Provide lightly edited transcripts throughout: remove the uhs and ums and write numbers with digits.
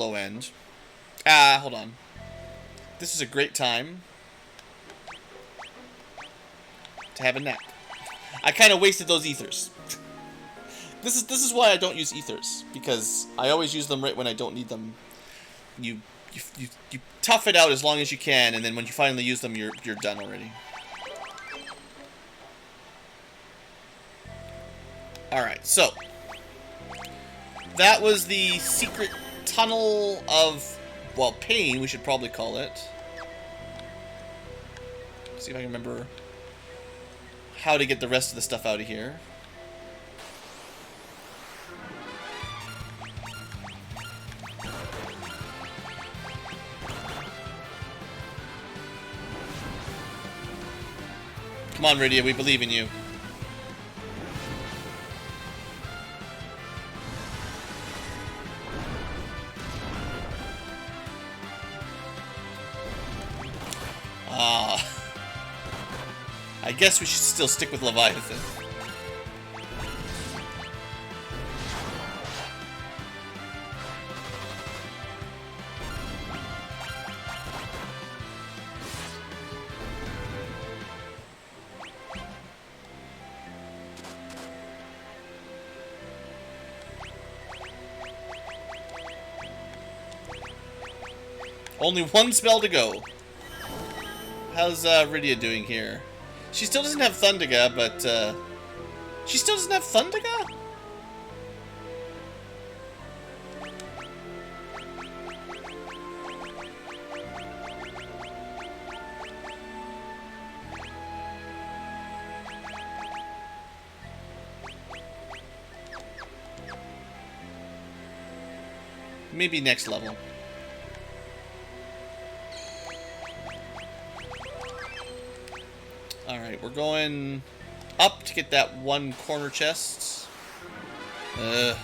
low end. Hold on. This is a great time to have a nap. I kind of wasted those ethers. This is why I don't use ethers, because I always use them right when I don't need them. You tough it out as long as you can, and then when you finally use them, you're done already. All right, so that was the secret tunnel of, well, pain, we should probably call it. See if I can remember how to get the rest of the stuff out of here. Come on, Rydia, we believe in you. I guess we should still stick with Leviathan. Only one spell to go. How's Rydia doing here? She still doesn't have Thundaga, but she still doesn't have Thundaga? Maybe next level. Alright, we're going up to get that one corner chest. They're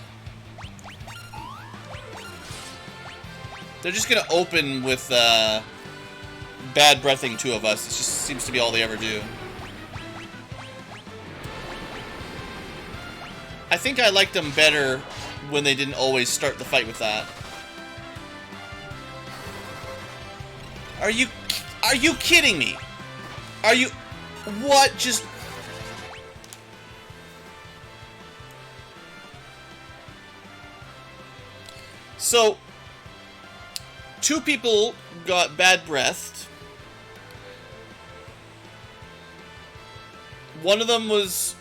just gonna open with bad breathing two of us. It just seems to be all they ever do. I think I liked them better when they didn't always start the fight with that. Are you kidding me? Are you... What just... So, two people got bad breathed. One of them was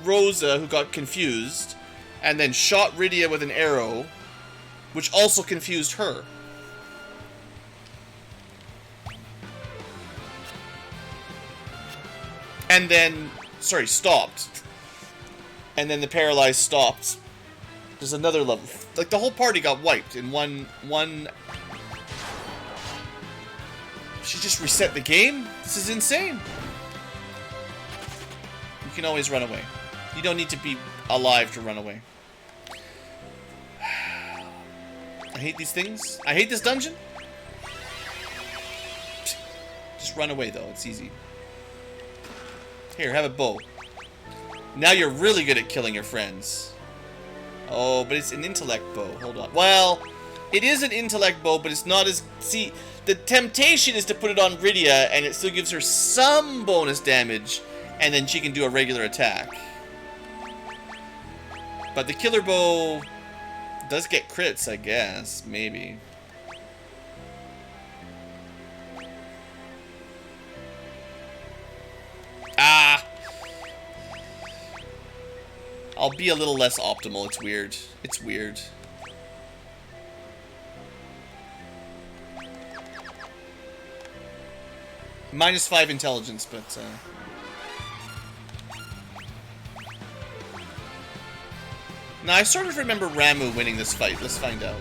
Rosa, who got confused, and then shot Rydia with an arrow, which also confused her. And then, sorry, stopped. And then the paralyzed stopped. There's another level. Like, the whole party got wiped in one... She just reset the game? This is insane. You can always run away. You don't need to be alive to run away. I hate these things. I hate this dungeon. Just run away, though. It's easy. Here, have a bow. Now you're really good at killing your friends. Oh, but it's an intellect bow. Hold on. Well, it is an intellect bow, but it's not as... See, the temptation is to put it on Rydia, and it still gives her some bonus damage, and then she can do a regular attack. But the killer bow does get crits, I guess. Maybe. Ah! I'll be a little less optimal. It's weird. It's weird. -5 intelligence, but... Now, I sort of remember Ramu winning this fight. Let's find out.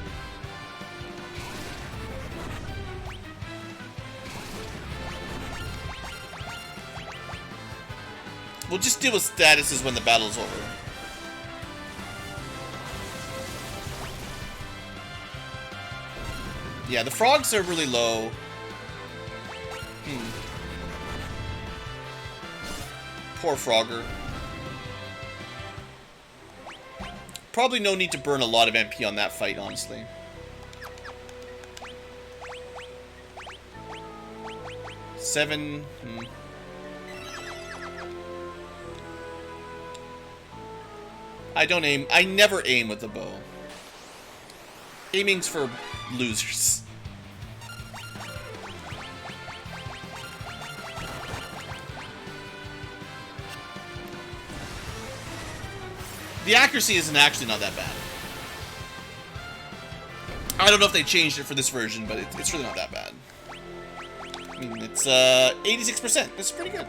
We'll just deal with statuses when the battle's over. Yeah, the frogs are really low. Poor Frogger. Probably no need to burn a lot of MP on that fight, honestly. 7. I don't aim. I never aim with the bow. Aiming's for losers. The accuracy isn't actually not that bad. I don't know if they changed it for this version, but it's really not that bad. I mean, it's 86%. That's pretty good.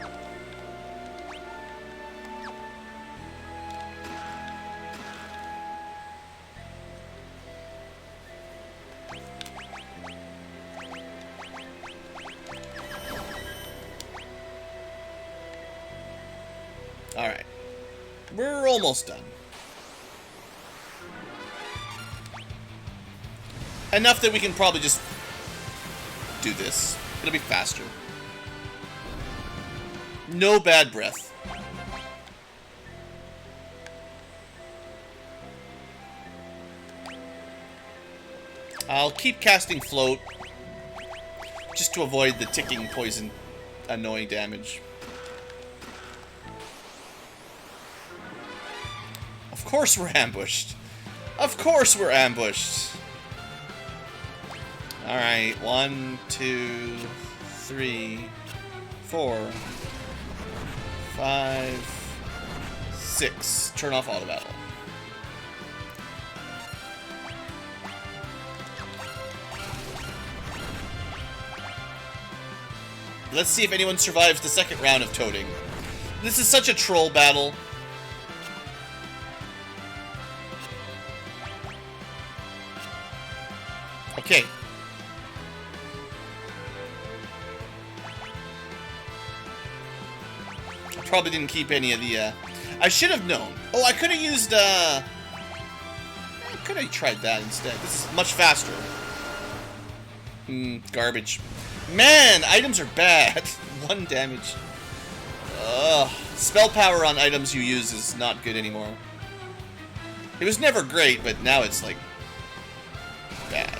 Alright. We're almost done. Enough that we can probably just do this. It'll be faster. No bad breath. I'll keep casting float just to avoid the ticking poison annoying damage. Of course we're ambushed. Of course we're ambushed. Alright, 1, 2, 3, 4, 5, 6. Turn off auto battle. Let's see if anyone survives the second round of toting. This is such a troll battle. Okay. Probably didn't keep any of the, I should have known. Oh, I could have used, I could have tried that instead. This is much faster. Garbage. Man, items are bad. 1 damage. Ugh. Spell power on items you use is not good anymore. It was never great, but now it's, like, bad.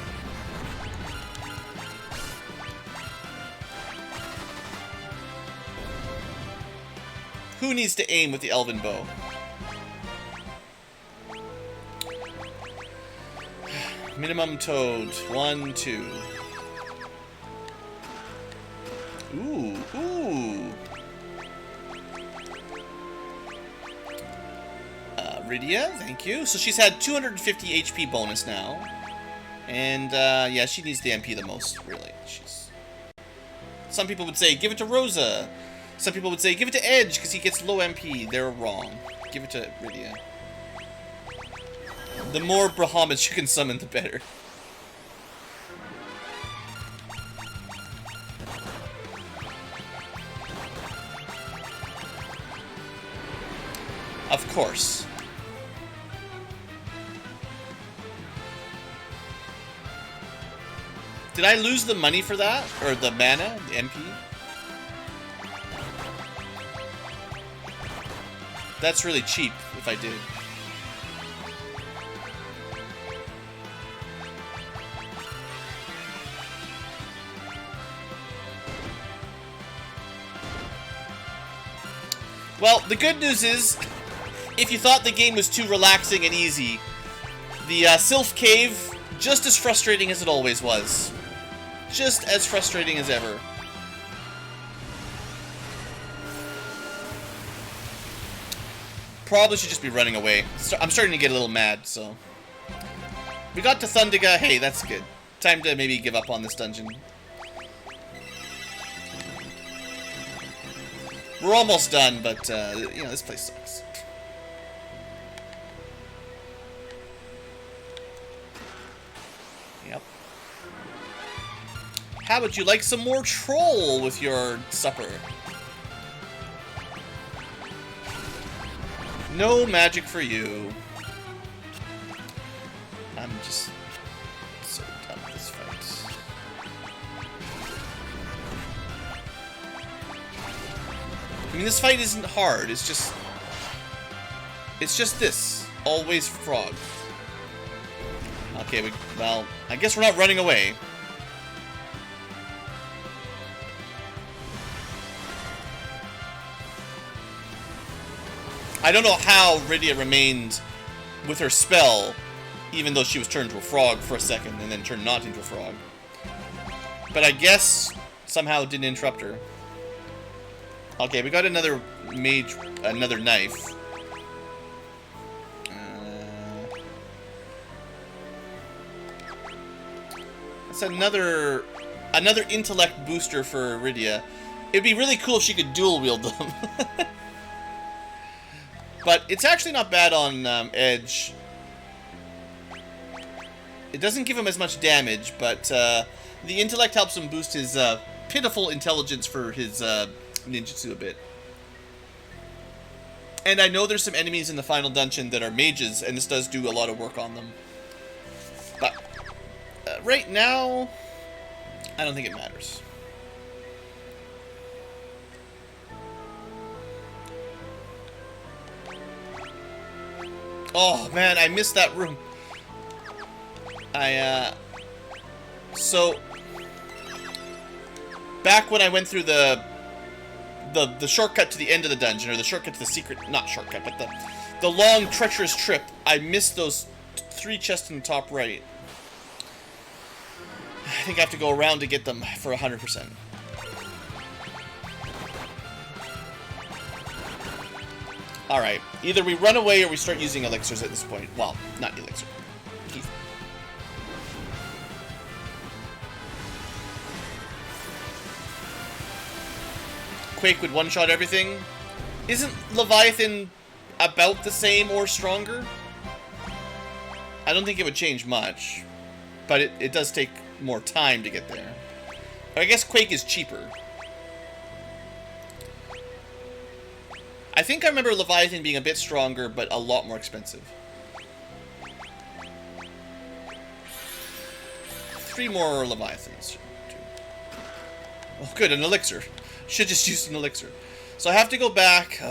Who needs to aim with the elven bow? Minimum toad. 1, 2. Ooh. Rydia, thank you. So she's had 250 HP bonus now. And, yeah, she needs the MP the most, really. Some people would say, give it to Rosa. Some people would say, give it to Edge, because he gets low MP. They're wrong. Give it to Rydia. The more Bahamut you can summon, the better. Of course. Did I lose the money for that? Or the mana? The MP? That's really cheap, if I did. Well, the good news is, if you thought the game was too relaxing and easy, the Sylph Cave, just as frustrating as it always was. Just as frustrating as ever. Probably should just be running away. I'm starting to get a little mad, so... We got to Thundiga. Hey, that's good. Time to maybe give up on this dungeon. We're almost done, but, you know, this place sucks. Yep. How would you like some more troll with your supper? No magic for you. I'm just so done with this fight. I mean, this fight isn't hard. It's just this. Always frog. Okay, well, I guess we're not running away. I don't know how Rydia remained with her spell, even though she was turned to a frog for a second and then turned not into a frog. But I guess somehow it didn't interrupt her. Okay, we got another mage, another knife. That's another intellect booster for Rydia. It'd be really cool if she could dual wield them. But it's actually not bad on Edge. It doesn't give him as much damage, but the intellect helps him boost his pitiful intelligence for his ninjutsu a bit. And I know there's some enemies in the final dungeon that are mages, and this does do a lot of work on them. But right now, I don't think it matters. Oh man, I missed that room. So back when I went through the shortcut to the end of the dungeon, or the shortcut to the secret, not shortcut, but the long treacherous trip, I missed those 3 chests in the top right. I think I have to go around to get them for 100%. Alright, either we run away or we start using elixirs at this point. Well, not elixir. Keith. Quake would one-shot everything. Isn't Leviathan about the same or stronger? I don't think it would change much. But it does take more time to get there. But I guess Quake is cheaper. I think I remember Leviathan being a bit stronger, but a lot more expensive. 3 more Leviathans. Oh, good, an elixir. Should just use an elixir. So I have to go back.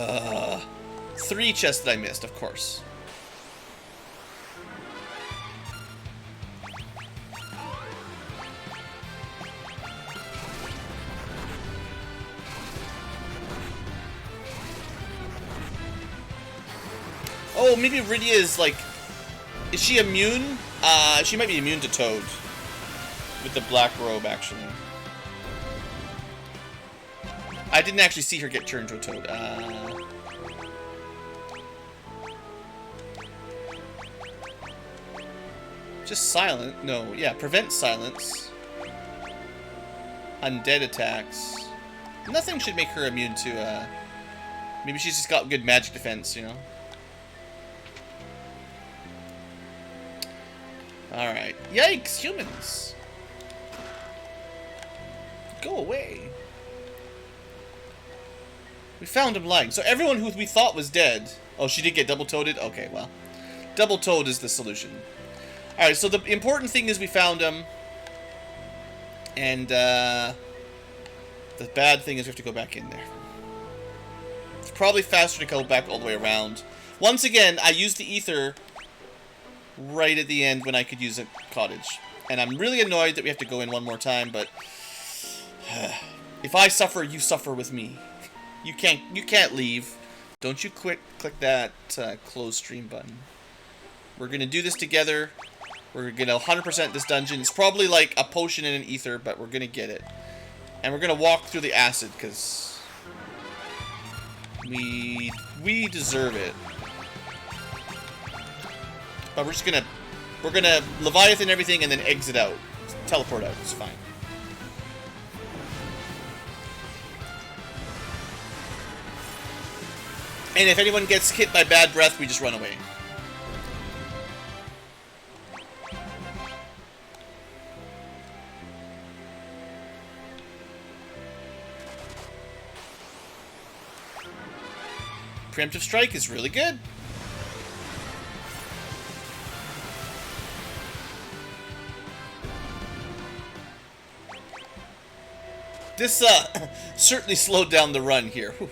3 chests that I missed, of course. Oh, maybe Rydia is like... Is she immune? She might be immune to Toad. With the black robe, actually. I didn't actually see her get turned to a Toad. Just silent. No, yeah, prevent silence. Undead attacks. Nothing should make her immune to, maybe she's just got good magic defense, you know? Alright. Yikes, humans! Go away. We found him lying. So everyone who we thought was dead... Oh, she did get double-toaded? Okay, well. Double-toad is the solution. Alright, so the important thing is we found him. And, the bad thing is we have to go back in there. It's probably faster to go back all the way around. Once again, I used the ether... right at the end when I could use a cottage. And I'm really annoyed that we have to go in one more time, but if I suffer, you suffer with me. You can't leave. Don't you click that close stream button. We're gonna do this together. We're gonna 100% this dungeon. It's probably like a potion and an ether, but we're gonna get it. And we're gonna walk through the acid because we deserve it. But we're gonna Leviathan everything and then exit out. Teleport out, it's fine. And if anyone gets hit by bad breath, we just run away. Preemptive strike is really good. This certainly slowed down the run here. Whew.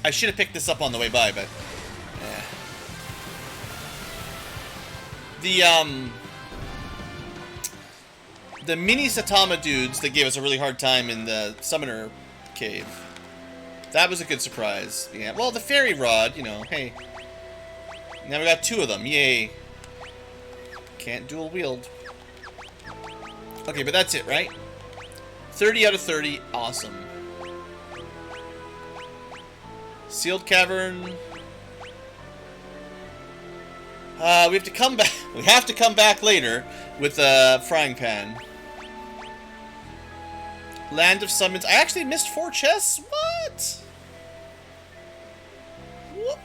I should have picked this up on the way by, but the mini Satama dudes that gave us a really hard time in the Summoner Cave. That was a good surprise. Yeah, well, the Fairy Rod, you know, hey. Now we got 2 of them, yay. Can't dual wield. Okay, but that's it, right? 30 out of 30, awesome. Sealed Cavern. We have to come back. We have to come back later with a frying pan. Land of Summons. I actually missed 4 chests. What?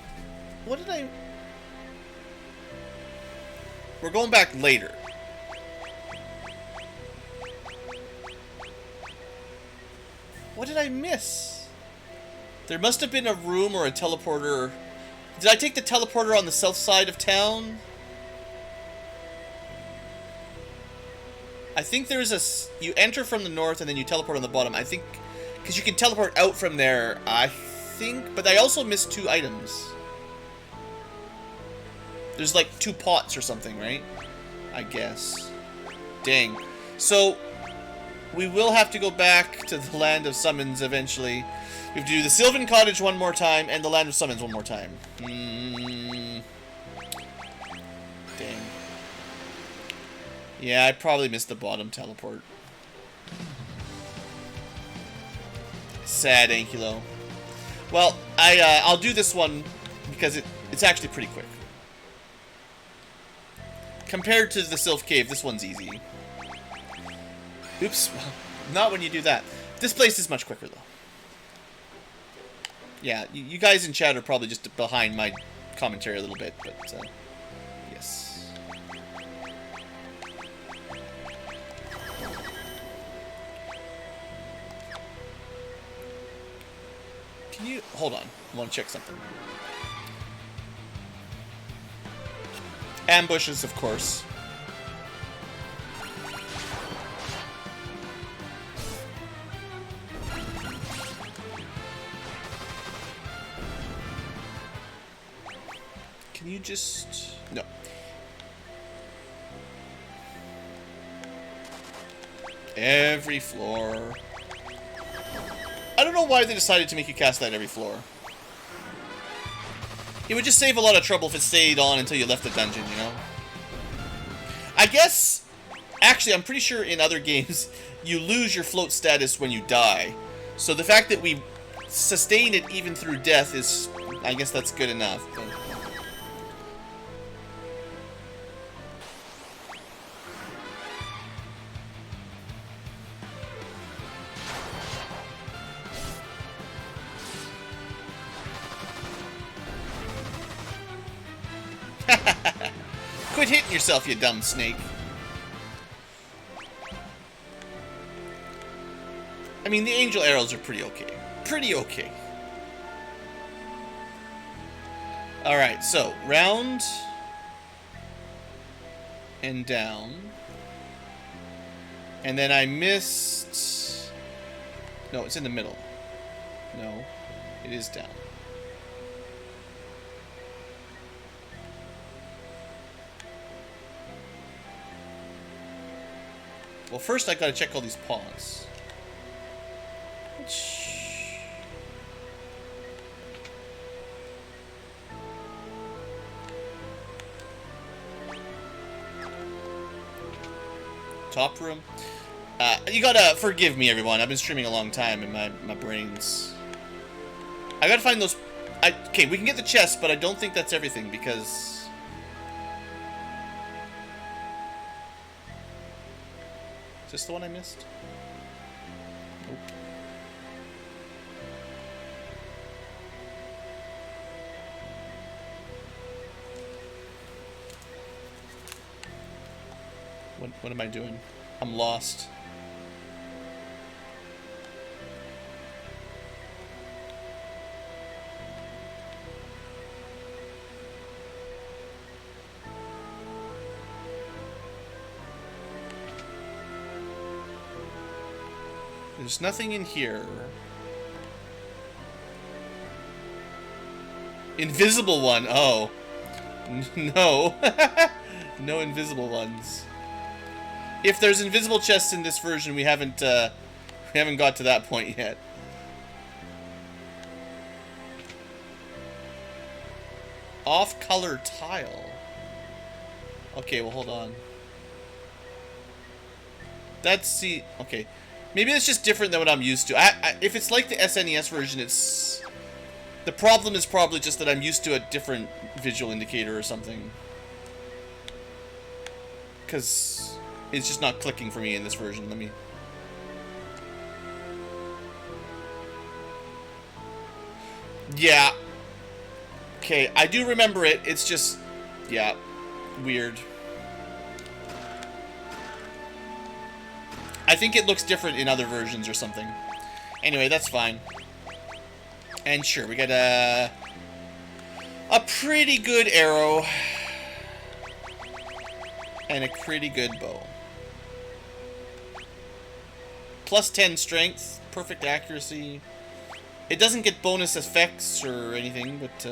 What did I? We're going back later. What did I miss? There must have been a room or a teleporter. Did I take the teleporter on the south side of town? I think there is a... You enter from the north and then you teleport on the bottom. I think... Because you can teleport out from there, I think. But I also missed 2 items. There's like 2 pots or something, right? I guess. Dang. So, we will have to go back to the Land of Summons eventually. We have to do the Sylvan Cottage one more time and the Land of Summons one more time. Dang. Yeah, I probably missed the bottom teleport. Sad, Ankylo. Well, I'll do this one because it's actually pretty quick. Compared to the Sylph Cave, this one's easy. Oops. Not when you do that. This place is much quicker, though. Yeah, you guys in chat are probably just behind my commentary a little bit, but, yes. Can you... Hold on. I want to check something. Ambushes, of course. Can you just... No. Every floor. I don't know why they decided to make you cast that every floor. It would just save a lot of trouble if it stayed on until you left the dungeon, you know? I guess... Actually, I'm pretty sure in other games, you lose your float status when you die. So the fact that we sustain it even through death is... I guess that's good enough. But... Quit hitting yourself, you dumb snake. I mean, the angel arrows are pretty okay. Pretty okay. Alright, so, round and down. And then I missed... No, it's in the middle. No, it is down. Well, first I gotta check all these pawns. Top room. You gotta forgive me, everyone. I've been streaming a long time, and my brain's... I gotta find those... Okay, we can get the chest, but I don't think that's everything, because... Is this the one I missed? Nope. What am I doing? I'm lost. There's nothing in here. Invisible one. Oh. No. No invisible ones. If there's invisible chests in this version, we haven't got to that point yet. Off-color tile. Okay, well, hold on. That's okay. Maybe it's just different than what I'm used to. If it's like the SNES version, it's... The problem is probably just that I'm used to a different visual indicator or something. Because it's just not clicking for me in this version. Let me... Yeah. Okay, I do remember it. It's just... Yeah. Weird. I think it looks different in other versions or something. Anyway, that's fine. And sure, we got a pretty good arrow. And a pretty good bow. Plus 10 strength, perfect accuracy. It doesn't get bonus effects or anything, but...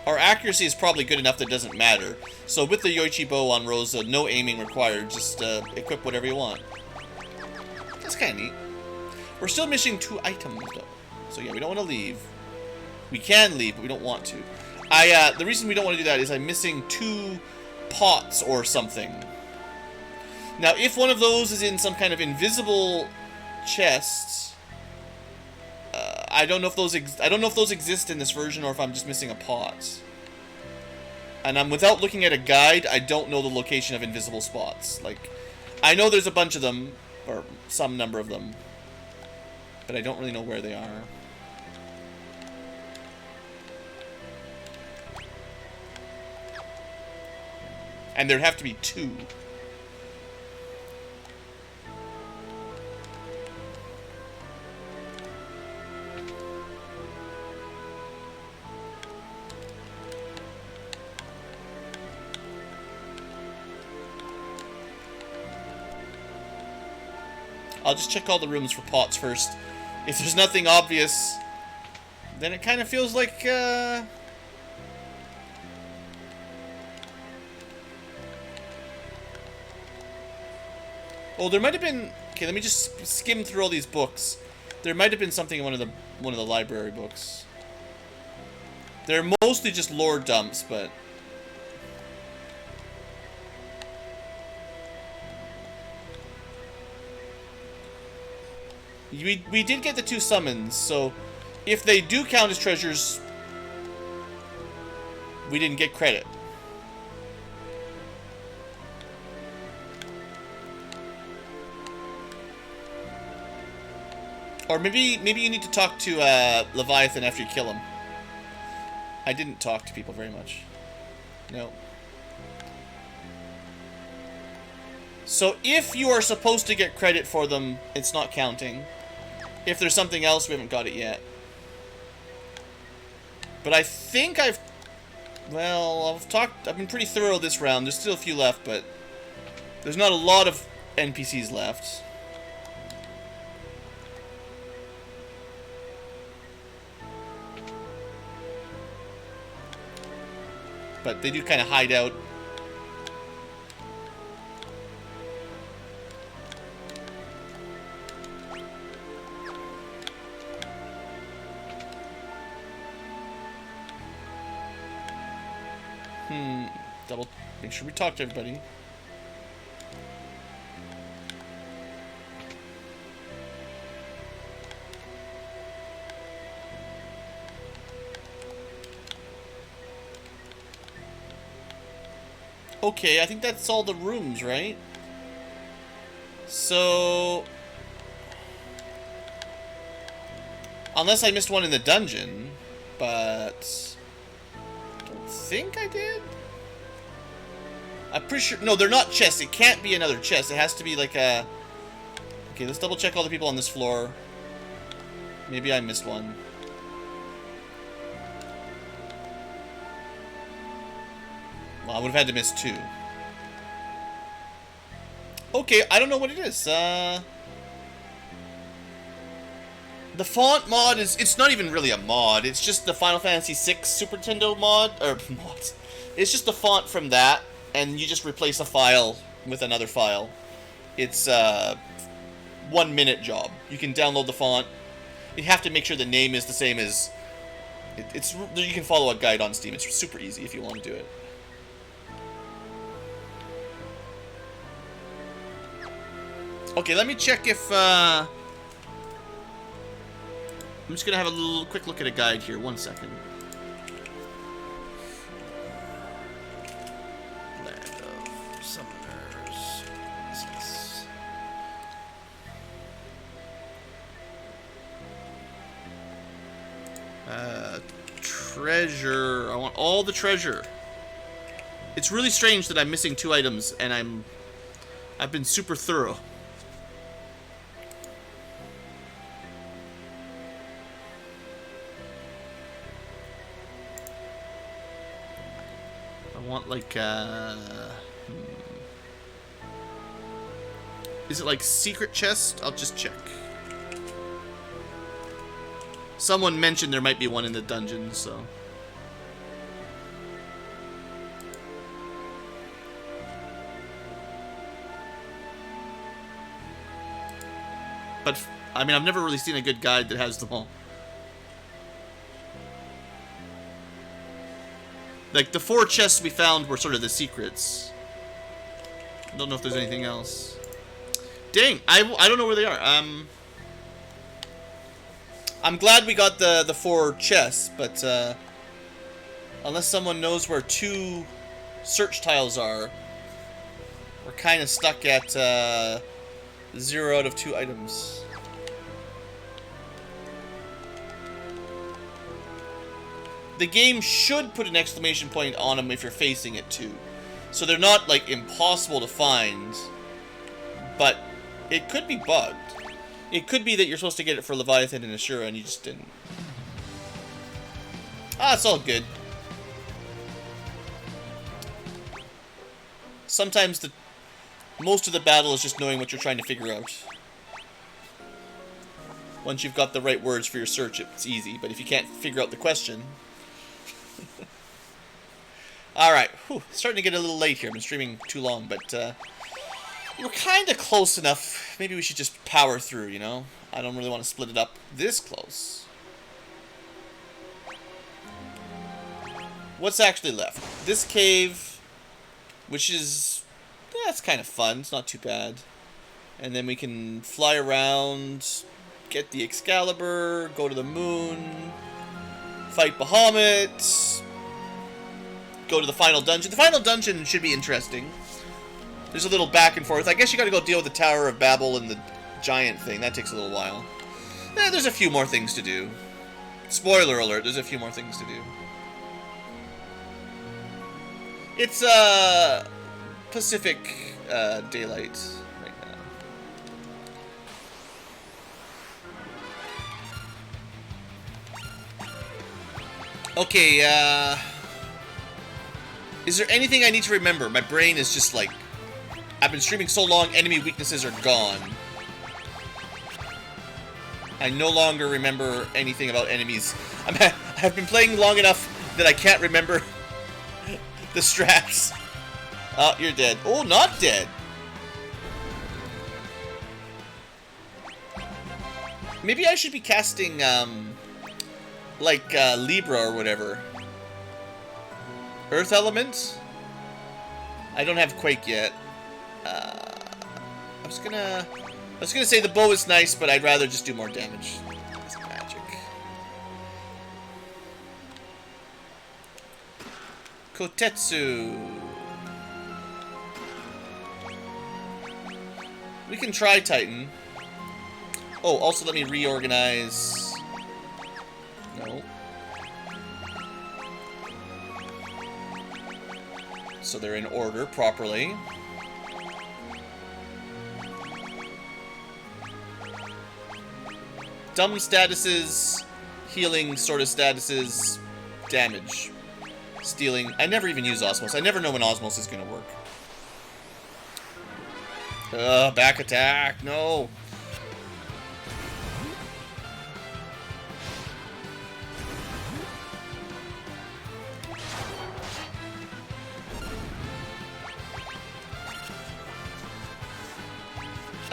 Our accuracy is probably good enough that it doesn't matter. So with the Yoichi bow on Rosa, no aiming required. Just equip whatever you want. That's kind of neat. We're still missing 2 items, though. So yeah, we don't want to leave. We can leave, but we don't want to. The reason we don't want to do that is I'm missing 2 pots or something. Now, if one of those is in some kind of invisible chest... I don't know if those exist in this version or if I'm just missing a pot. And without looking at a guide, I don't know the location of invisible spots. Like, I know there's a bunch of them, or some number of them, but I don't really know where they are. And there'd have to be 2. I'll just check all the rooms for pots first. If there's nothing obvious, then it kind of feels like, Oh, there might have been... Okay, let me just skim through all these books. There might have been something in one of the library books. They're mostly just lore dumps, but... We did get the 2 summons, so if they do count as treasures, we didn't get credit. Or maybe you need to talk to Leviathan after you kill him. I didn't talk to people very much. No. So if you are supposed to get credit for them, it's not counting. If there's something else, we haven't got it yet. But I think I've been pretty thorough this round. There's still a few left, but there's not a lot of NPCs left. But they do kind of hide out. Make sure we talk to everybody. Okay, I think that's all the rooms, right? So... Unless I missed one in the dungeon, but... I don't think I did. I'm pretty sure... No, they're not chests. It can't be another chest. It has to be like a... Okay, let's double check all the people on this floor. Maybe I missed one. Well, I would have had to miss 2. Okay, I don't know what it is. The font mod is... It's not even really a mod. It's just the Final Fantasy VI Super Nintendo mod. Or, mod. It's just the font from that. and you just replace a file with another file. It's a 1 minute job. You can download the font. You have to make sure the name is the same as... you can follow a guide on Steam. It's super easy if you want to do it. Okay, let me check if... I'm just going to have a little quick look at a guide here. 1 second. Land of Summoners. Yes. Treasure. I want all the treasure. It's really strange that I'm missing 2 items, and I've been super thorough. I want like is it like secret chest? I'll just check. Someone mentioned there might be one in the dungeon, so. But, I mean, I've never really seen a good guide that has them all. Like, the 4 chests we found were sort of the secrets. I don't know if there's anything else. Dang, I don't know where they are. I'm glad we got the 4 chests, but unless someone knows where 2 search tiles are, we're kind of stuck at 0 out of 2 items. The game should put an exclamation point on them if you're facing it too. So they're not like impossible to find, but it could be bugged. It could be that you're supposed to get it for Leviathan and Ashura and you just didn't. Ah, it's all good. Sometimes most of the battle is just knowing what you're trying to figure out. Once you've got the right words for your search, it's easy. But if you can't figure out the question... Alright, starting to get a little late here. I've been streaming too long, but we're kind of close enough. Maybe we should just power through, you know? I don't really want to split it up this close. What's actually left? This cave, which is... yeah, it's kind of fun. It's not too bad. And then we can fly around, get the Excalibur, go to the moon, fight Bahamut, go to the final dungeon. The final dungeon should be interesting. There's a little back and forth. I guess you gotta go deal with the Tower of Babel and the giant thing. That takes a little while. There's a few more things to do. Spoiler alert, there's a few more things to do. It's, Pacific, daylight right now. Okay, is there anything I need to remember? My brain is just like... I've been streaming so long, enemy weaknesses are gone. I no longer remember anything about enemies. I've been playing long enough that I can't remember the strats. Oh, you're dead. Oh, not dead. Maybe I should be casting, like, Libra or whatever. Earth Element? I don't have Quake yet. I was gonna say the bow is nice, but I'd rather just do more damage. It's magic. Kotetsu. We can try Titan. Oh, also let me reorganize. No. So they're in order properly. Dumb statuses, healing sort of statuses, damage, stealing. I never even use Osmos. I never know when Osmos is going to work. Back attack, no.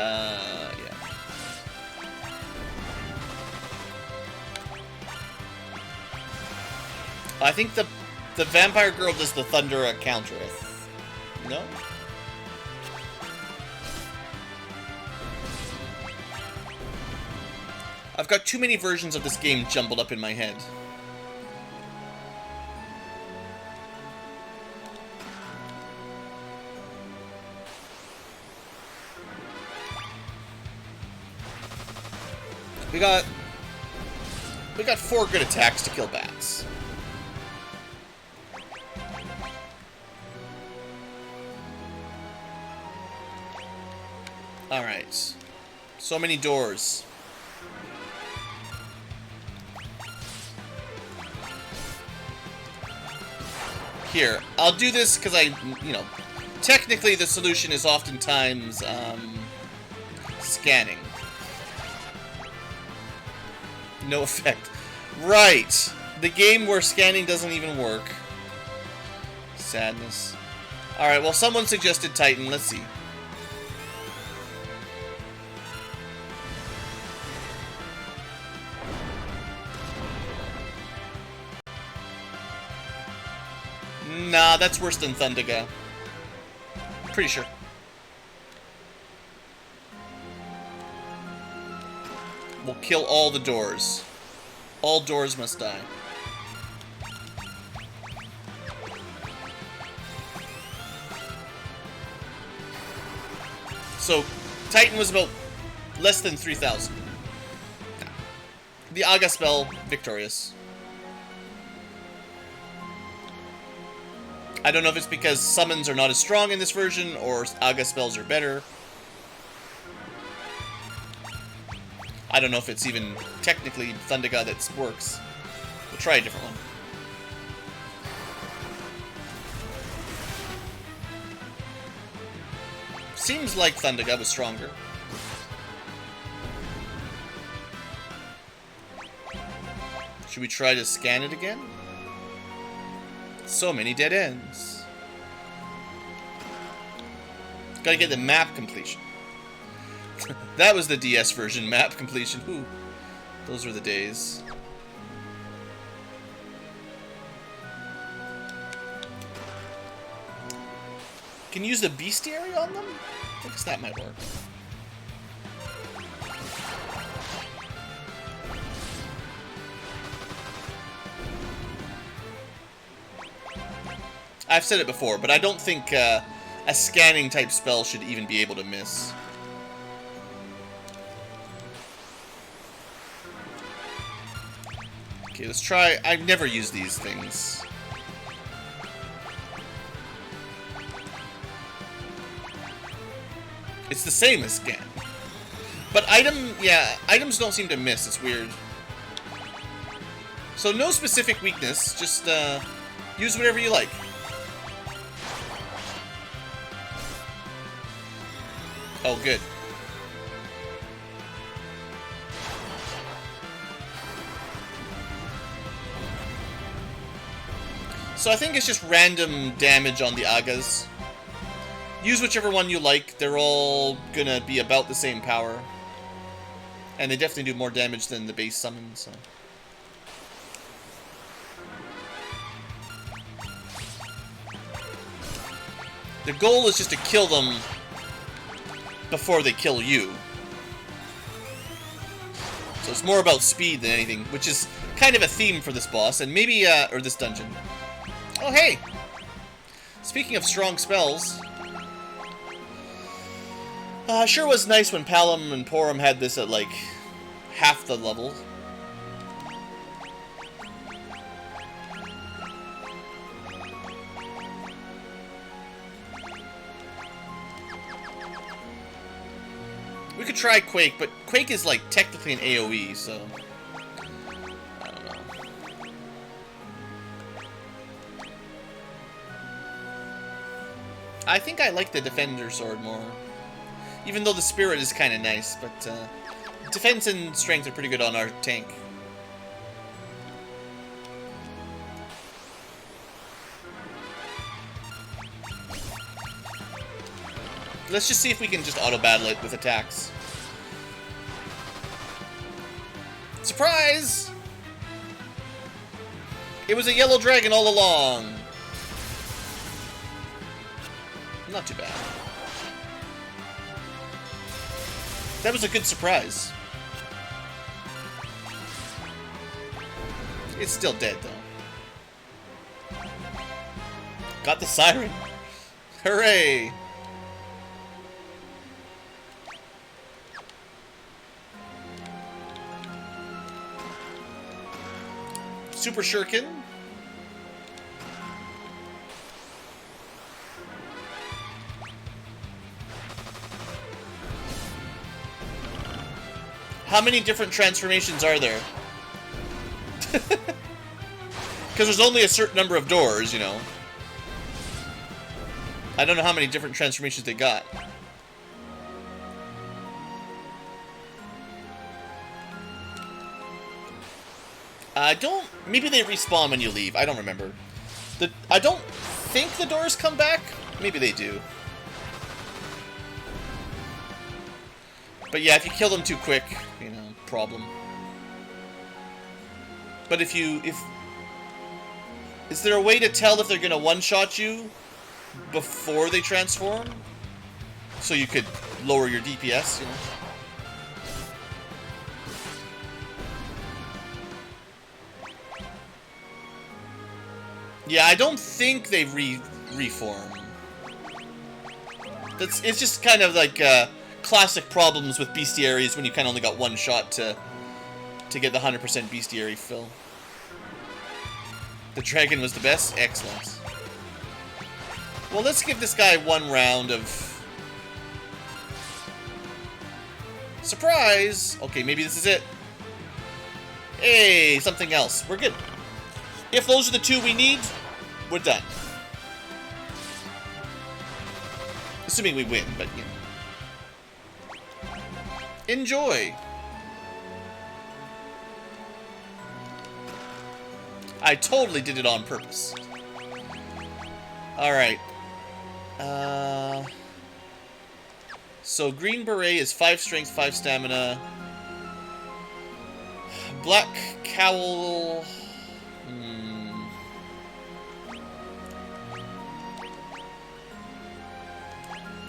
Yeah. I think the vampire girl does the thunder counter. No? I've got too many versions of this game jumbled up in my head. We got 4 good attacks to kill bats. Alright. So many doors. Here, I'll do this because technically the solution is oftentimes, scanning. No effect. Right! The game where scanning doesn't even work. Sadness. Alright, well, someone suggested Titan. Let's see. Nah, that's worse than Thundaga. Pretty sure. We'll kill all the doors. All doors must die. So, Titan was about less than 3,000. The Aga spell, victorious. I don't know if it's because summons are not as strong in this version, or Aga spells are better. I don't know if it's even technically Thundaga that works. We'll try a different one. Seems like Thundaga was stronger. Should we try to scan it again? So many dead ends. Gotta get the map completion. That was the DS version, map completion. Ooh, those were the days. Can you use the bestiary on them? I guess that might work. I've said it before, but I don't think a scanning type spell should even be able to miss. Okay, let's try. I've never used these things. It's the same as scan. But items don't seem to miss. It's weird. So no specific weakness, just use whatever you like. Oh, good. So I think it's just random damage on the Agas. Use whichever one you like. They're all gonna be about the same power. And they definitely do more damage than the base summon, so... The goal is just to kill them before they kill you. So it's more about speed than anything, which is kind of a theme for this boss, and maybe, or this dungeon. Oh, hey! Speaking of strong spells... sure was nice when Palom and Porom had this at, like, half the level. We could try Quake, but Quake is, like, technically an AoE, so... I don't know. I think I like the Defender Sword more. Even though the Spirit is kind of nice, but defense and strength are pretty good on our tank. Let's just see if we can just auto-battle it with attacks. Surprise! It was a yellow dragon all along. Not too bad. That was a good surprise. It's still dead, though. Got the siren. Hooray! Super Shuriken. How many different transformations are there? Because there's only a certain number of doors, you know. I don't know how many different transformations they got. I don't... Maybe they respawn when you leave. I don't remember. I don't think the doors come back. Maybe they do. But yeah, if you kill them too quick, you know, problem. But if you... Is there a way to tell if they're gonna one-shot you before they transform? So you could lower your DPS, you know? Yeah, I don't think they reform. It's just kind of like classic problems with bestiaries when you kind of only got one shot to get the 100% bestiary fill. The dragon was the best? Excellent. Well, let's give this guy one round of... Surprise! Okay, maybe this is it. Hey, something else. We're good. If those are the two we need, we're done. Assuming we win, but you know. Enjoy! I totally did it on purpose. Alright. So Green Beret is 5 strength, 5 stamina. Black Cowl...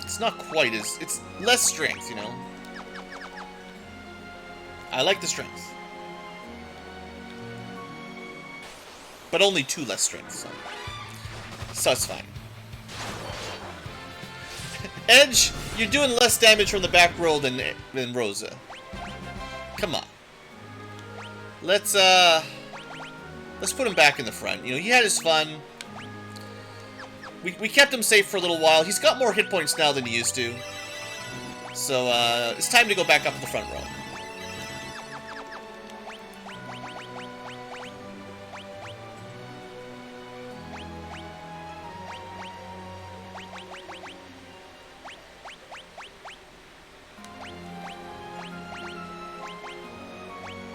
It's not quite as... It's less strength, you know. I like the strength. But only 2 less strength, so it's fine. Edge, you're doing less damage from the back row than Rosa. Come on. Let's put him back in the front. You know, he had his fun. We kept him safe for a little while. He's got more hit points now than he used to. So, it's time to go back up in the front row.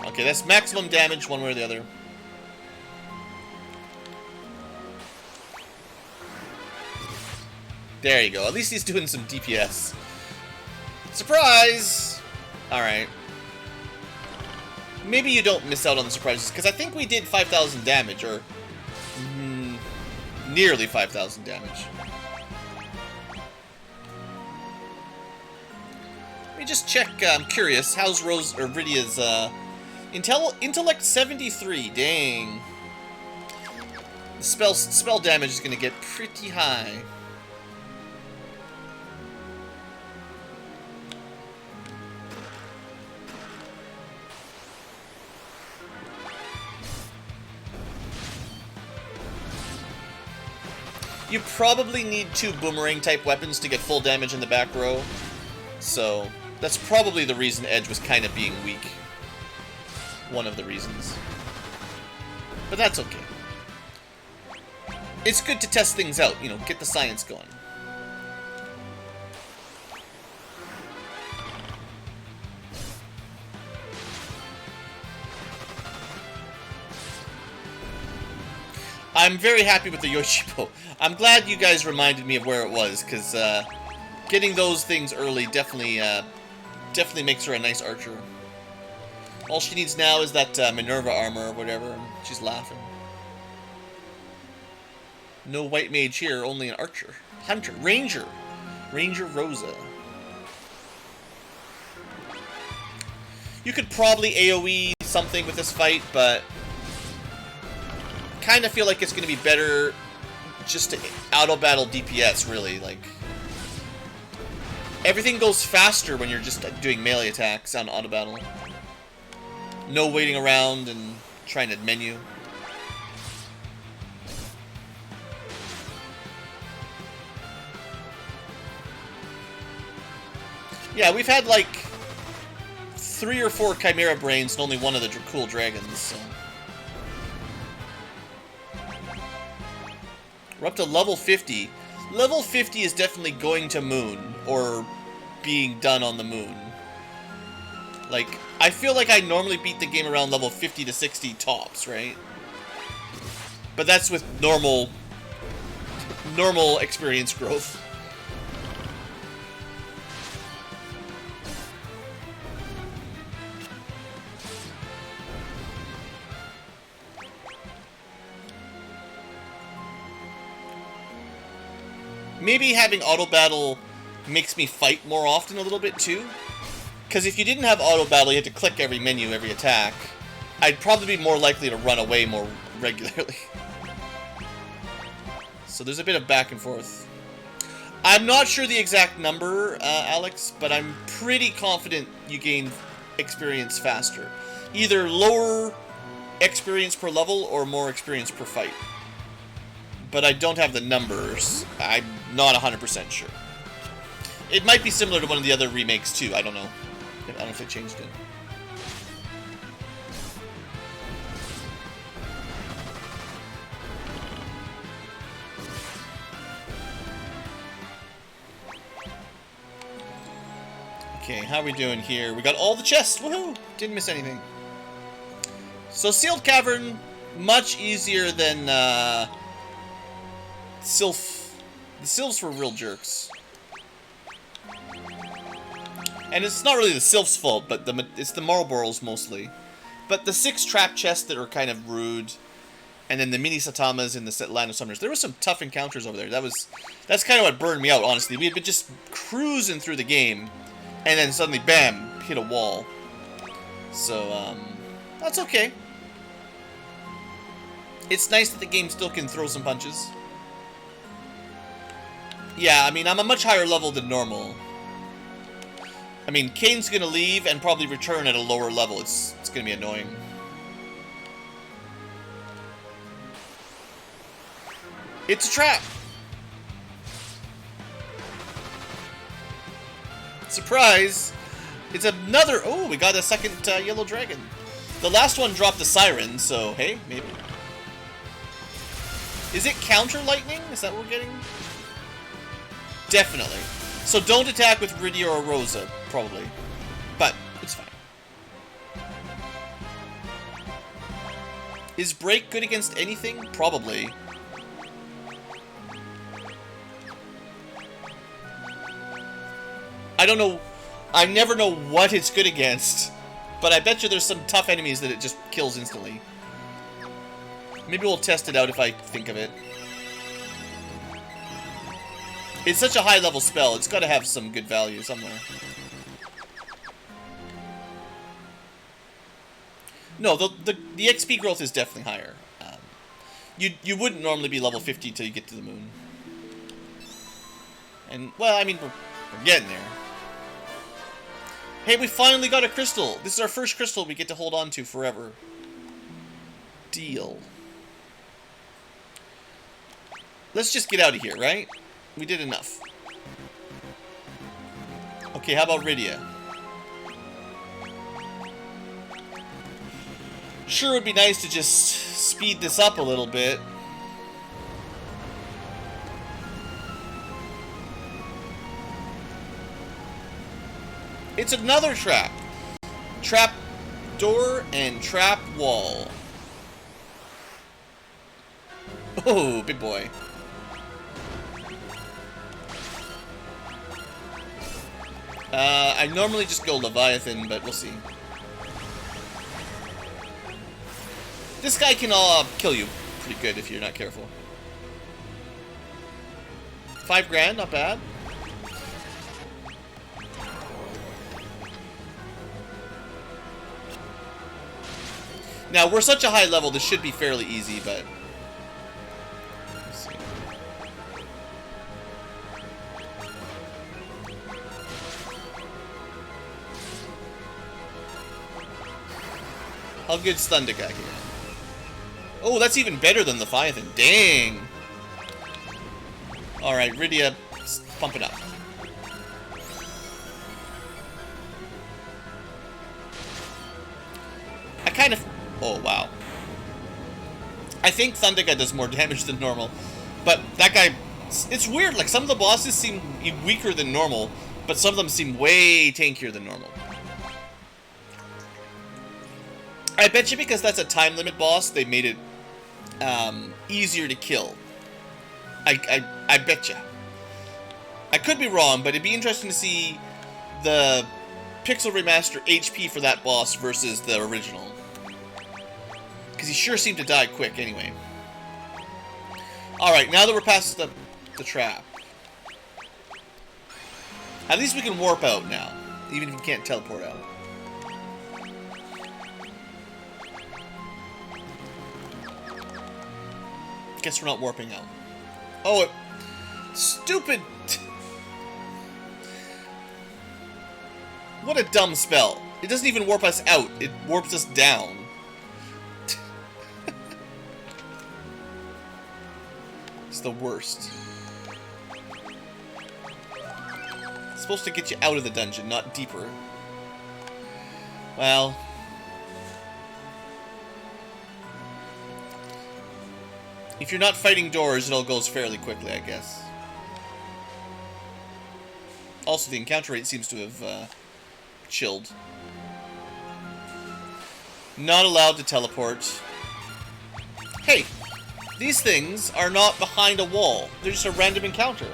Okay, that's maximum damage one way or the other. There you go. At least he's doing some DPS. Surprise! Alright. Maybe you don't miss out on the surprises, because I think we did 5,000 damage, or... nearly 5,000 damage. Let me just check, I'm curious, how's Rose, or Viridia's, intellect 73, dang. The spell damage is gonna get pretty high. You probably need 2 boomerang-type weapons to get full damage in the back row. So, that's probably the reason Edge was kind of being weak. One of the reasons. But that's okay. It's good to test things out, you know, get the science going. I'm very happy with the Yoshipo. I'm glad you guys reminded me of where it was, because Getting those things early definitely makes her a nice archer. All she needs now is that Minerva armor or whatever, and she's laughing. No white mage here, only an archer. Hunter. Ranger. Ranger Rosa. You could probably AoE something with this fight, but kind of feel like it's going to be better just to auto-battle DPS, really. Like, everything goes faster when you're just doing melee attacks on auto-battle. No waiting around and trying to menu. Yeah, we've had like 3 or 4 Chimera Brains and only one of the cool dragons, so. We're up to level 50. Level 50 is definitely going to Moon, or being done on the Moon. Like, I feel like I normally beat the game around level 50 to 60 tops, right? But that's with normal experience growth. Maybe having auto battle makes me fight more often a little bit too. Because if you didn't have auto battle, you had to click every menu, every attack, I'd probably be more likely to run away more regularly. So there's a bit of back and forth. I'm not sure the exact number, Alex, but I'm pretty confident you gain experience faster. Either lower experience per level or more experience per fight. But I don't have the numbers. I'm not 100% sure. It might be similar to one of the other remakes too. I don't know. I don't know if they changed it. Okay, how are we doing here? We got all the chests. Woohoo! Didn't miss anything. So Sealed Cavern, much easier than Sylph. The Sylphs were real jerks. And it's not really the Sylph's fault, but it's the Marlboros mostly. But the 6 trap chests that are kind of rude, and then the mini Satamas in the Land of Summoners. There were some tough encounters over there. That's kind of what burned me out, honestly. We had been just cruising through the game, and then suddenly, bam, hit a wall. So, that's okay. It's nice that the game still can throw some punches. Yeah, I mean, I'm a much higher level than normal. I mean, Kane's gonna leave and probably return at a lower level. It's gonna be annoying. It's a trap! Surprise! It's another... Oh, we got a second yellow dragon. The last one dropped a siren, so hey, maybe. Is it counter lightning? Is that what we're getting? Definitely. So don't attack with Rydia or Rosa, probably. But, it's fine. Is Break good against anything? Probably. I don't know. I never know what it's good against. But I bet you there's some tough enemies that it just kills instantly. Maybe we'll test it out if I think of it. It's such a high-level spell, it's got to have some good value somewhere. No, the XP growth is definitely higher. You wouldn't normally be level 50 till you get to the moon. And, well, I mean, we're getting there. Hey, we finally got a crystal! This is our first crystal we get to hold on to forever. Deal. Let's just get out of here, right? We did enough. Okay, how about Rydia? Sure would be nice to just speed this up a little bit. It's another trap. Trap door and trap wall. Oh, big boy. I normally just go Leviathan, but we'll see. This guy can kill you pretty good if you're not careful. 5 grand, not bad. Now, we're such a high level, this should be fairly easy, but... Let's see. How good's Thunderguy here? Oh, that's even better than the Leviathan. Dang! Alright, Rydia, pump it up. I kind of... Oh, wow. I think Thunderguy does more damage than normal. But that guy... It's weird, like, some of the bosses seem weaker than normal, but some of them seem way tankier than normal. I bet you because that's a time limit boss, they made it easier to kill. I bet you. I could be wrong, but it'd be interesting to see the Pixel Remaster HP for that boss versus the original. Because he sure seemed to die quick anyway. Alright, now that we're past the trap. At least we can warp out now, even if we can't teleport out. Guess we're not warping out. Oh, stupid! What a dumb spell. It doesn't even warp us out, it warps us down. It's the worst. It's supposed to get you out of the dungeon, not deeper. Well... If you're not fighting doors, it all goes fairly quickly, I guess. Also, the encounter rate seems to have chilled. Not allowed to teleport. Hey! These things are not behind a wall. They're just a random encounter.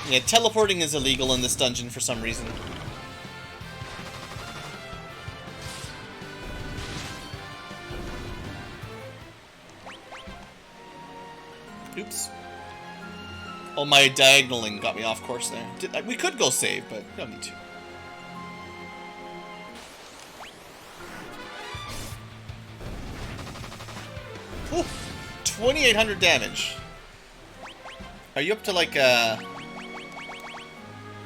Yeah, teleporting is illegal in this dungeon for some reason. Oops. Oh, my diagonaling got me off course there. We could go save, but we don't need to. Ooh, 2,800 damage. Are you up to like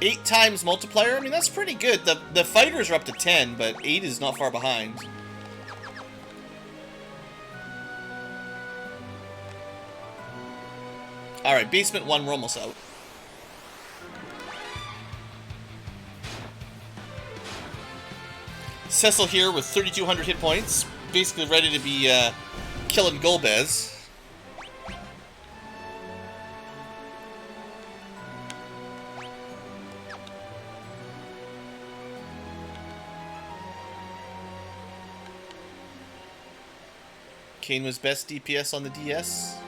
8 times multiplier? I mean, that's pretty good. The fighters are up to 10, but 8 is not far behind. Alright, basement 1, we're almost out. Cecil here with 3,200 hit points. Basically ready to be killing Golbez. Kane was best DPS on the DS.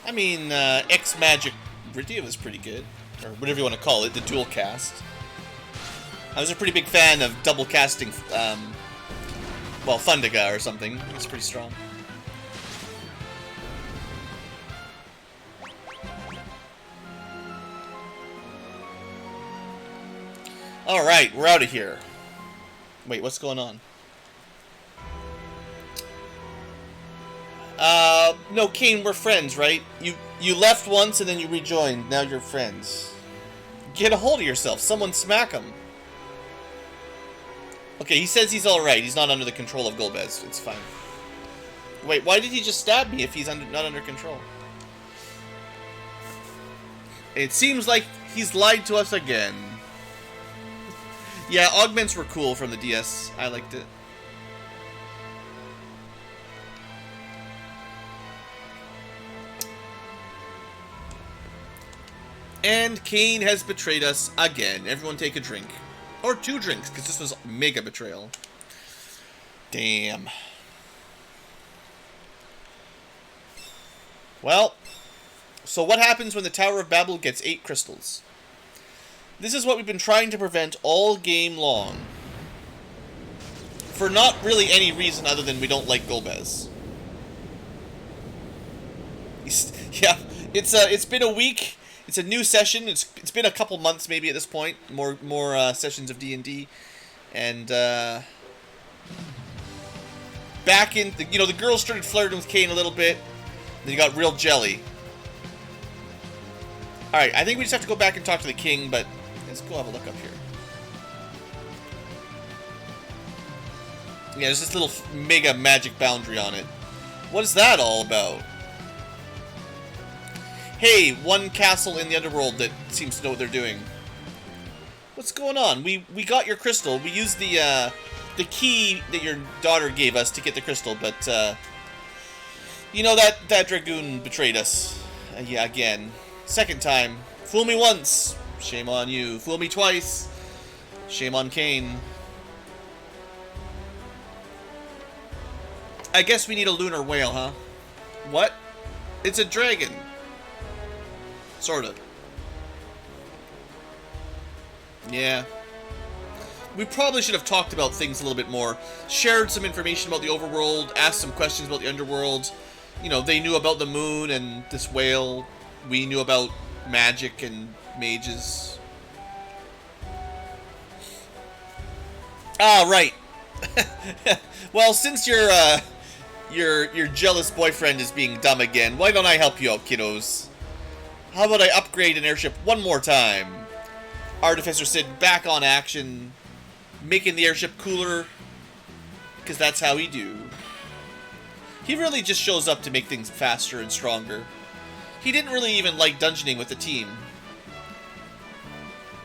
I mean, X-Magic Rydia was pretty good. Or whatever you want to call it, the dual cast. I was a pretty big fan of double casting, well, Thunderguy or something. It's pretty strong. Alright, we're out of here. Wait, what's going on? No, Kane, we're friends, right? You left once and then you rejoined. Now you're friends. Get a hold of yourself. Someone smack him. Okay, he says he's alright. He's not under the control of Golbez. It's fine. Wait, why did he just stab me if he's not under control? It seems like he's lied to us again. Yeah, augments were cool from the DS. I liked it. And Kane has betrayed us again. Everyone take a drink. Or 2 drinks, because this was mega betrayal. Damn. Well, so what happens when the Tower of Babel gets 8 crystals? This is what we've been trying to prevent all game long. For not really any reason other than we don't like Golbez. Yeah, it's been a week. It's a new session. It's been a couple months maybe at this point. More sessions of D&D, and back in the girls started flirting with Kane a little bit. Then you got real jelly. All right, I think we just have to go back and talk to the king, but let's go have a look up here. Yeah, there's this little mega magic boundary on it. What is that all about? Hey, one castle in the underworld that seems to know what they're doing. What's going on? We got your crystal. We used the key that your daughter gave us to get the crystal, but you know that dragoon betrayed us. Yeah, again. Second time. Fool me once. Shame on you. Fool me twice. Shame on Kane. I guess we need a lunar whale, huh? What? It's a dragon. Sort of. Yeah. We probably should have talked about things a little bit more. Shared some information about the overworld, asked some questions about the underworld. You know, they knew about the moon and this whale. We knew about magic and mages. Ah, right. Well, since your jealous boyfriend is being dumb again, why don't I help you out, kiddos? How about I upgrade an airship one more time? Artificer Sid back on action, making the airship cooler, because that's how he do. He really just shows up to make things faster and stronger. He didn't really even like dungeoning with the team.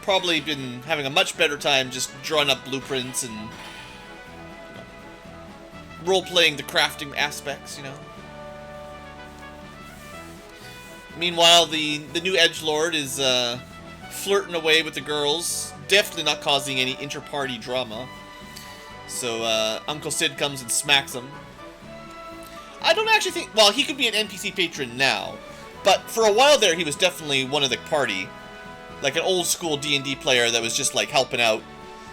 Probably been having a much better time just drawing up blueprints and role-playing the crafting aspects, you know. Meanwhile, the new edgelord is flirting away with the girls, definitely not causing any inter-party drama. So Uncle Sid comes and smacks him. I don't actually think... Well, he could be an NPC patron now, but for a while there, he was definitely one of the party. Like an old-school D&D player that was just, like, helping out,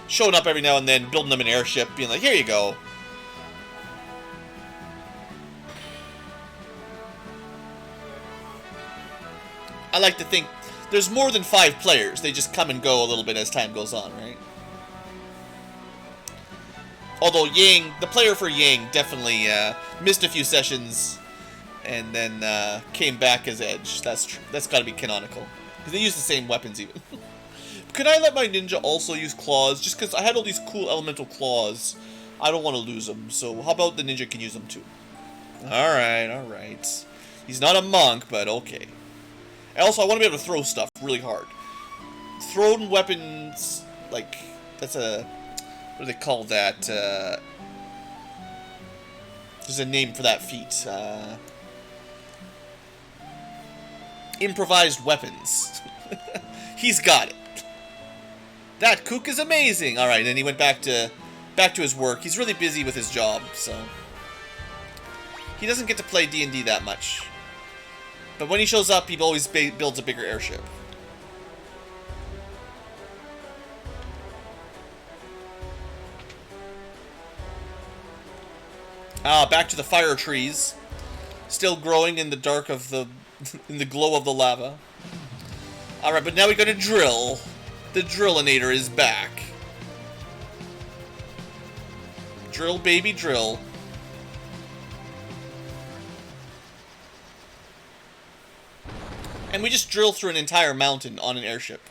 showing up every now and then, building them an airship, being like, here you go. I like to think there's more than 5 players. They just come and go a little bit as time goes on, right? Although Yang, the player for Yang, definitely missed a few sessions and then came back as Edge. That's true. That's got to be canonical. Because they use the same weapons even. Could I let my ninja also use claws? Just because I had all these cool elemental claws. I don't want to lose them. So how about the ninja can use them too? Alright, alright. He's not a monk, but okay. Also, I want to be able to throw stuff really hard. Thrown weapons, like, that's a... What do they call that? There's a name for that feat. Improvised weapons. He's got it. That kook is amazing. All right, then he went back to his work. He's really busy with his job, so he doesn't get to play D&D that much. But when he shows up, he always builds a bigger airship. Back to the fire trees. Still growing in the dark of the... in the glow of the lava. Alright, but now we gotta drill. The Drillinator is back. Drill, baby, drill. And we just drill through an entire mountain on an airship.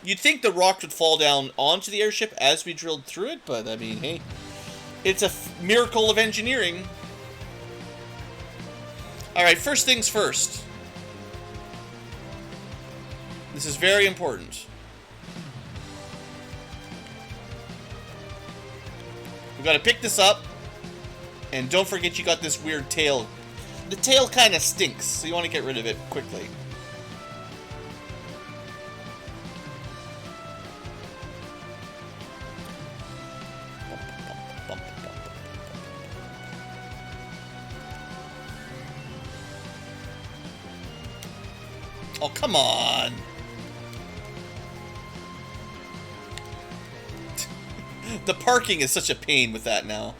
You'd think the rock would fall down onto the airship as we drilled through it, but I mean, hey. It's a miracle of engineering. Alright, first things first. This is very important. We gotta pick this up. And don't forget you got this weird tail. The tail kind of stinks, so you want to get rid of it quickly. Oh, come on. The parking is such a pain with that now.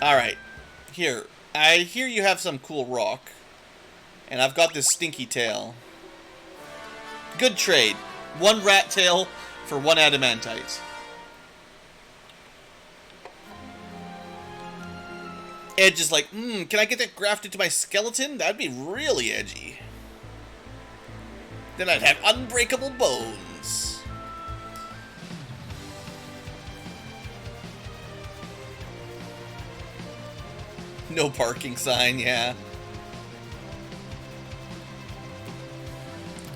Alright. Here. I hear you have some cool rock. And I've got this stinky tail. Good trade. 1 rat tail for 1 adamantite. Edge is like, can I get that grafted to my skeleton? That'd be really edgy. Then I'd have unbreakable bones. No parking sign, yeah.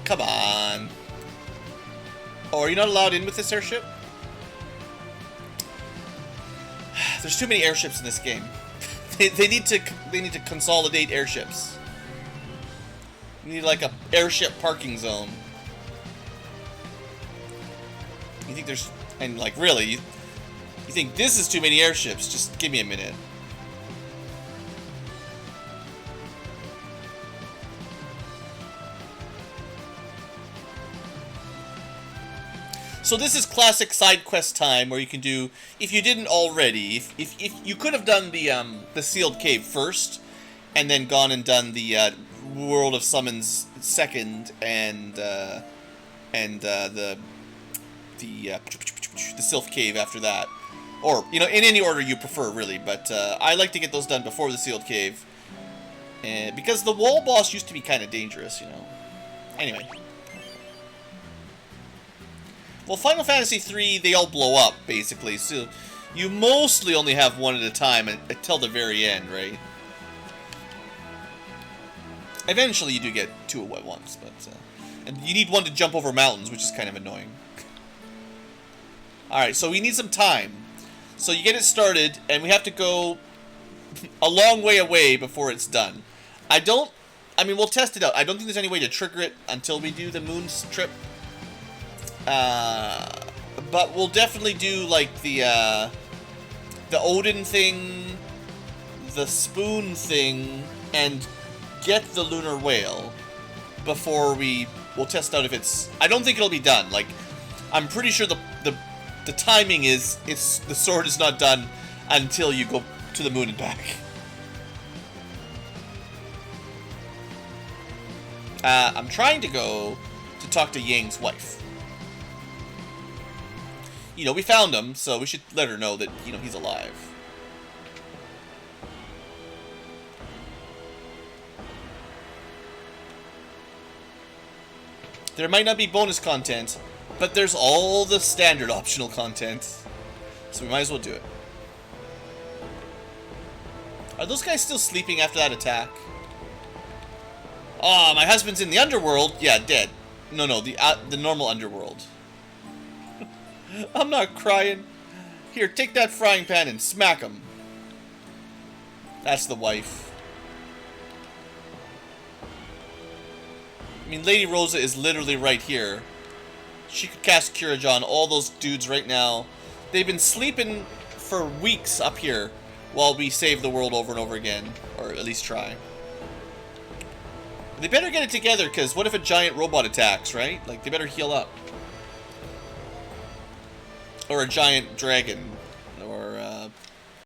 Come on. Oh, are you not allowed in with this airship? There's too many airships in this game. They need to consolidate airships. We need like a airship parking zone. You think there's, and like really, you think this is too many airships? Just give me a minute. So this is classic side quest time, where you can do, if you didn't already, if you could have done the sealed cave first, and then gone and done the World of Summons second, and the Sylph Cave after that, or you know, in any order you prefer, really. But I like to get those done before the sealed cave, because the wall boss used to be kind of dangerous, you know. Anyway. Well, Final Fantasy III, they all blow up, basically, so you mostly only have one at a time until the very end, right? Eventually you do get 2 at once, but... and you need one to jump over mountains, which is kind of annoying. Alright, so we need some time. So you get it started, and we have to go a long way away before it's done. I mean, we'll test it out. I don't think there's any way to trigger it until we do the moon's trip. But we'll definitely do, like, the Odin thing, the spoon thing, and get the lunar whale before we'll test out if it's... I don't think it'll be done. Like, I'm pretty sure the timing is, the sword is not done until you go to the moon and back. I'm trying to go to talk to Yang's wife. You know, we found him, so we should let her know that, you know, he's alive. There might not be bonus content, but there's all the standard optional content. So we might as well do it. Are those guys still sleeping after that attack? Oh, my husband's in the underworld. Yeah, dead. No, the normal underworld. I'm not crying. Here, take that frying pan and smack him. That's the wife. I mean, Lady Rosa is literally right here. She could cast Courage on all those dudes right now. They've been sleeping for weeks up here while we save the world over and over again. Or at least try. They better get it together, because what if a giant robot attacks, right? Like, they better heal up. Or a giant dragon.